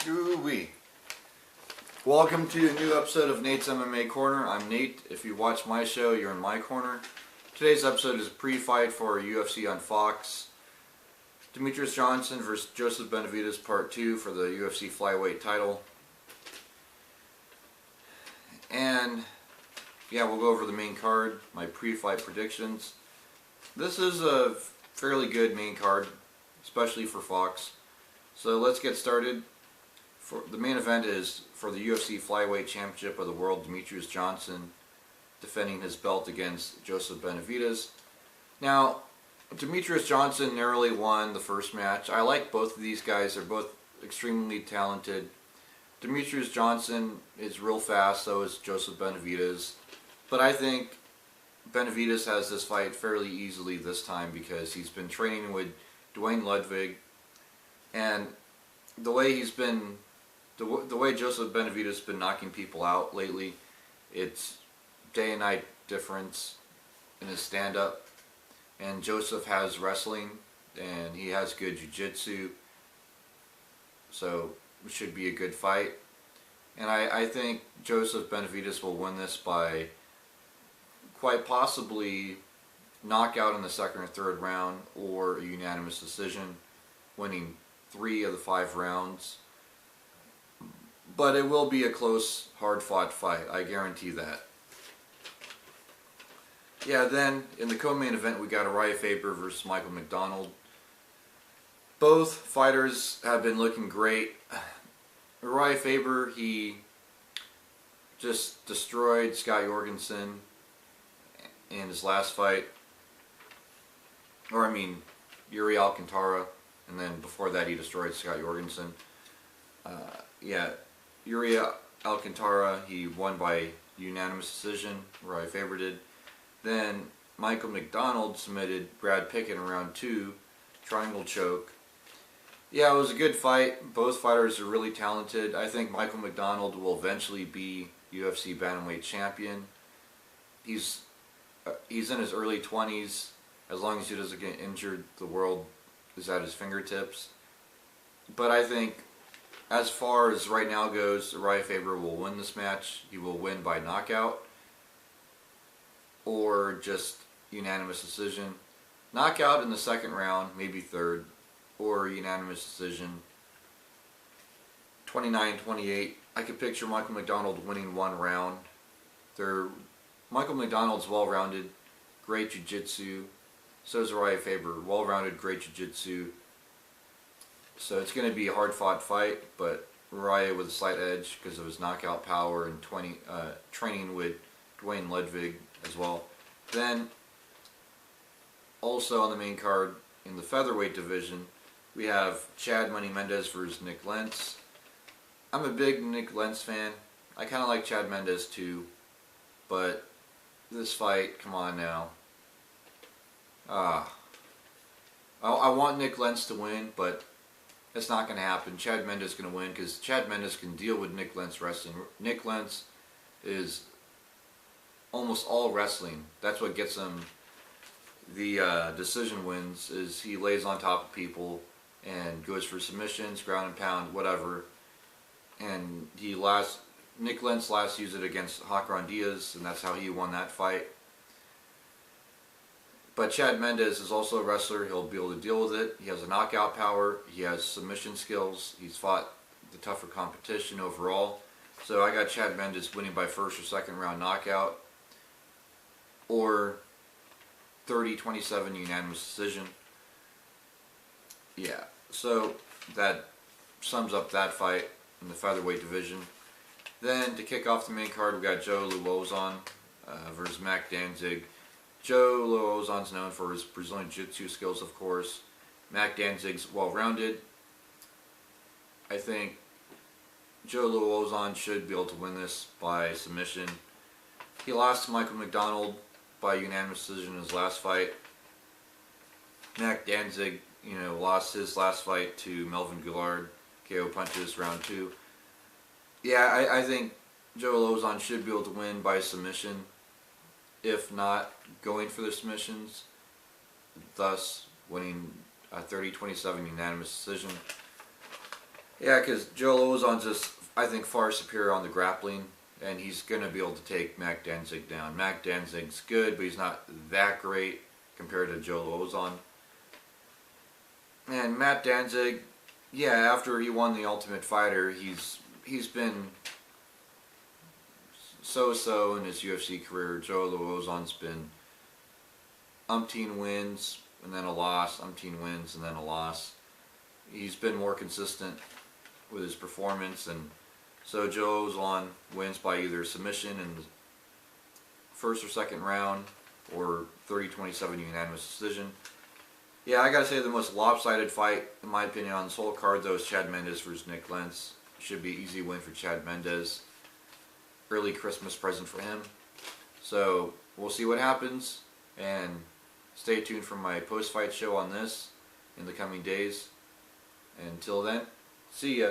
Ooh-wee. Welcome to a new episode of Nate's MMA Corner. I'm Nate. If you watch my show, you're in my corner. Today's episode is a pre-fight for UFC on Fox. Demetrious Johnson versus Joseph Benavidez Part 2 for the UFC flyweight title. And yeah, we'll go over the main card, my pre-fight predictions. This is a fairly good main card, especially for Fox. So let's get started. The main event is for the UFC Flyweight Championship of the World, Demetrious Johnson defending his belt against Joseph Benavidez. Now, Demetrious Johnson narrowly won the first match. I like both of these guys. They're both extremely talented. Demetrious Johnson is real fast, so is Joseph Benavidez. But I think Benavidez has this fight fairly easily this time because he's been training with Duane Ludwig, and the way Joseph Benavidez has been knocking people out lately, it's day and night difference in his stand-up. And Joseph has wrestling, and he has good jiu-jitsu, so it should be a good fight. And I think Joseph Benavidez will win this by quite possibly knockout in the second or third round, or a unanimous decision, winning 3 of the 5 rounds. But it will be a close, hard-fought fight. I guarantee that. Yeah, then in the co-main event we got Uriah Faber versus Michael McDonald. Both fighters have been looking great. Uriah Faber, he just destroyed Scott Jorgensen in his last fight. Yuri Alcantara. And then before that he destroyed Scott Jorgensen. Yuri Alcantara, he won by unanimous decision. Uriah Faber did. Then Michael McDonald submitted Brad Pickett in round 2, triangle choke. Yeah, it was a good fight. Both fighters are really talented. I think Michael McDonald will eventually be UFC bantamweight champion. He's in his early 20s. As long as he doesn't get injured, the world is at his fingertips. But I think, as far as right now goes, Uriah Faber will win this match. He will win by knockout or just unanimous decision. Knockout in the second round, maybe third, or unanimous decision. 29-28. I could picture Michael McDonald winning 1 round. Michael McDonald's well-rounded, great jiu-jitsu. So is Uriah Faber, well-rounded, great jiu-jitsu. So it's going to be a hard-fought fight, but Uriah with a slight edge because of his knockout power and training with Duane Ludwig as well. Then, also on the main card, in the featherweight division, we have Chad Money Mendes versus Nick Lentz. I'm a big Nick Lentz fan. I kind of like Chad Mendes too, but this fight, come on now. I want Nick Lentz to win, but it's not going to happen. Chad Mendes is going to win because Chad Mendes can deal with Nick Lentz wrestling. Nick Lentz is almost all wrestling. That's what gets him the decision wins, is he lays on top of people and goes for submissions, ground and pound, whatever. And Nick Lentz last used it against Hakron Diaz, and that's how he won that fight. But Chad Mendes is also a wrestler. He'll be able to deal with it. He has a knockout power. He has submission skills. He's fought the tougher competition overall. So I got Chad Mendes winning by first or second round knockout, or 30-27 unanimous decision. Yeah, so that sums up that fight in the featherweight division. Then to kick off the main card, we got Joe Luozon versus Mac Danzig. Joe Luozon's known for his Brazilian Jiu-Jitsu skills, of course. Mac Danzig's well-rounded. I think Joe Luozon should be able to win this by submission. He lost to Michael McDonald by unanimous decision in his last fight. Mac Danzig, lost his last fight to Melvin Guillard, KO punches, round 2. Yeah, I think Joe Luozon should be able to win by submission, if not going for the submissions, thus winning a 30-27 unanimous decision. Yeah, because Joel Ozon's just, I think, far superior on the grappling, and he's going to be able to take Mac Danzig down. Mac Danzig's good, but he's not that great compared to Joel Ozon. And Matt Danzig, yeah, after he won the Ultimate Fighter, he's been so-so in his UFC career. Joel Ozon's been umpteen wins and then a loss, umpteen wins and then a loss. He's been more consistent with his performance, and so Joe Ozon wins by either submission in the first or second round or 30-27 unanimous decision. Yeah, I gotta say the most lopsided fight, in my opinion, on this whole card though is Chad Mendes versus Nick Lentz. Should be easy win for Chad Mendes. Early Christmas present for him. So we'll see what happens, and stay tuned for my post-fight show on this in the coming days. Until then, see ya.